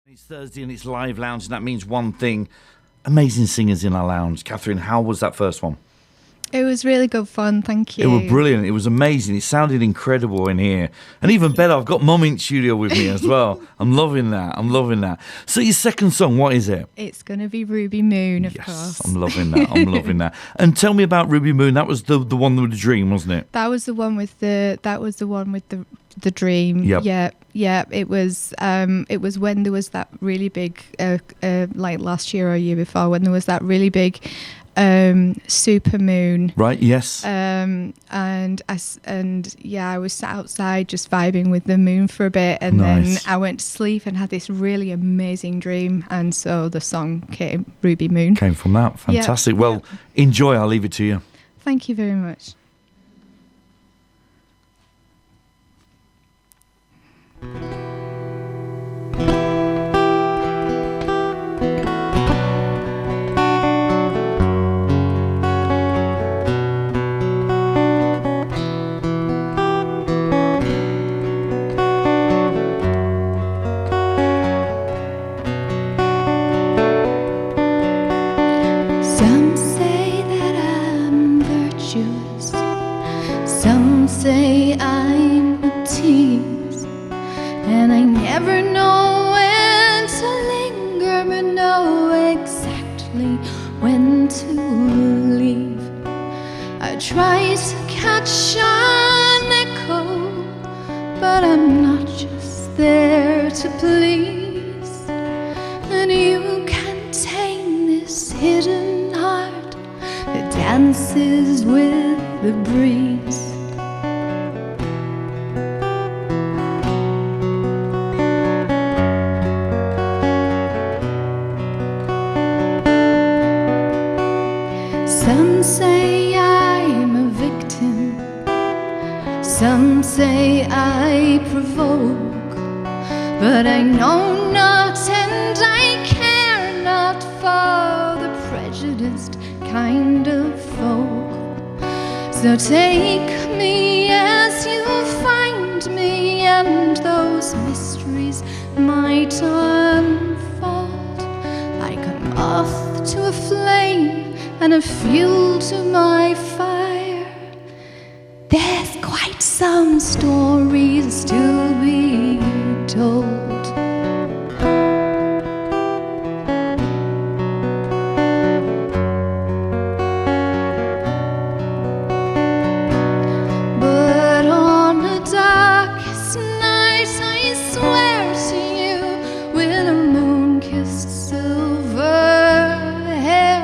It's Thursday and it's live lounge, and that means one thing: amazing singers in our lounge. Kathryn, how was that first one? It was really good fun, thank you. It was brilliant. It was amazing. It sounded incredible in here. And even better, I've got Mum in studio with me as well. I'm loving that. So your second song, what is it? It's going to be Ruby Moon, of Yes, course. I'm loving that. And tell me about Ruby Moon. That was the one with the dream, wasn't it? That was the one with the dream. Yep. Yeah. It was when there was that really big like last year or year before, when there was that really big super moon. Right, yes. I was sat outside just vibing with the moon for a bit, and Nice. then I went to sleep and had this really amazing dream, and so the song came, Ruby Moon. Came from that. Fantastic. Well, enjoy. I'll leave it to you. Thank you very much. Some say that I'm virtuous, some say I'm a tease, and I never know when to linger, but know exactly when to leave. I try to catch an echo, but I'm not just there to please, and you can tame this hidden heart that dances with the breeze. Some say I'm a victim, some say I provoke, but I know not and I care not for the prejudiced kind of folk. So take me as you find me, and those mysteries might unfold like a moth to a flame and a fuel to my fire. There's quite some stories to be told. But on the darkest night, I swear to you, with a moon-kissed silver hair,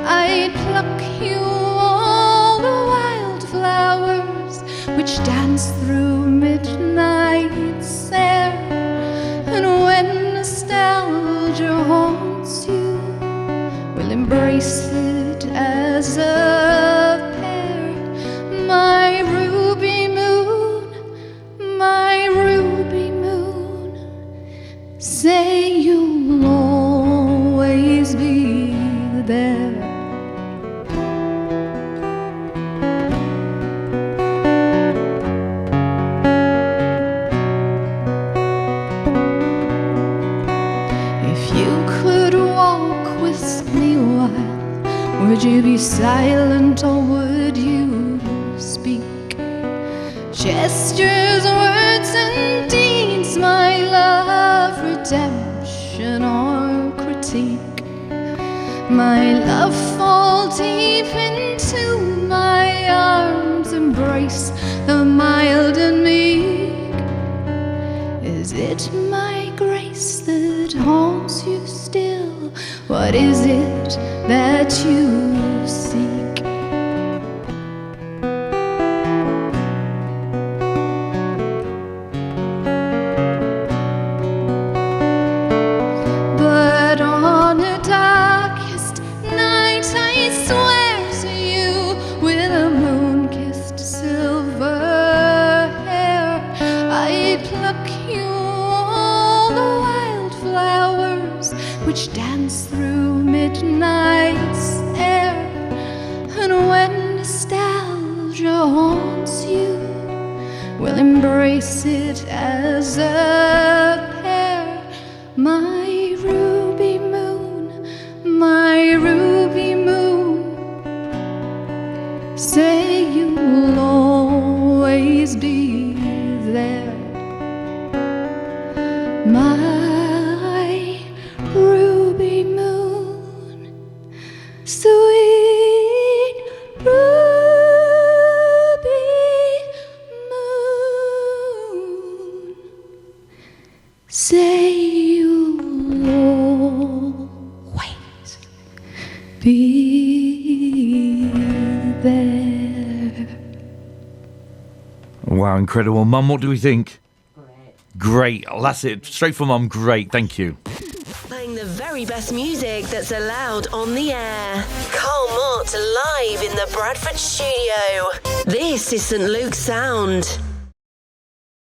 I'd pluck you all the wildflowers which dance through midnight's air. And when nostalgia haunts you, we'll embrace it as a pair. My ruby moon, say you'll always be there. If you could walk with me a while, would you be silent or would you speak? Gestures, words and deeds, my love, redemption or critique. My love, fall deep into my arms, embrace the mild and meek. Is it my grace that haunts you still? What is it that you seek? But on the darkest night, I swear to you, with a moon-kissed silver hair, I'd pluck you all the wildflowers which dance through midnight's air. And when nostalgia haunts you, we'll embrace it as a pair. my ruby moon, my ruby moon, say you'll always be there. My ruby moon, sweet ruby moon, say you'll always be there. Wow, incredible. Mum, what do we think? Great. Oh, that's it. Straight from Mum. Great. Thank you. Playing the very best music that's allowed on the air. Carl Mott live in the Bradford studio. This is St Luke's Sound.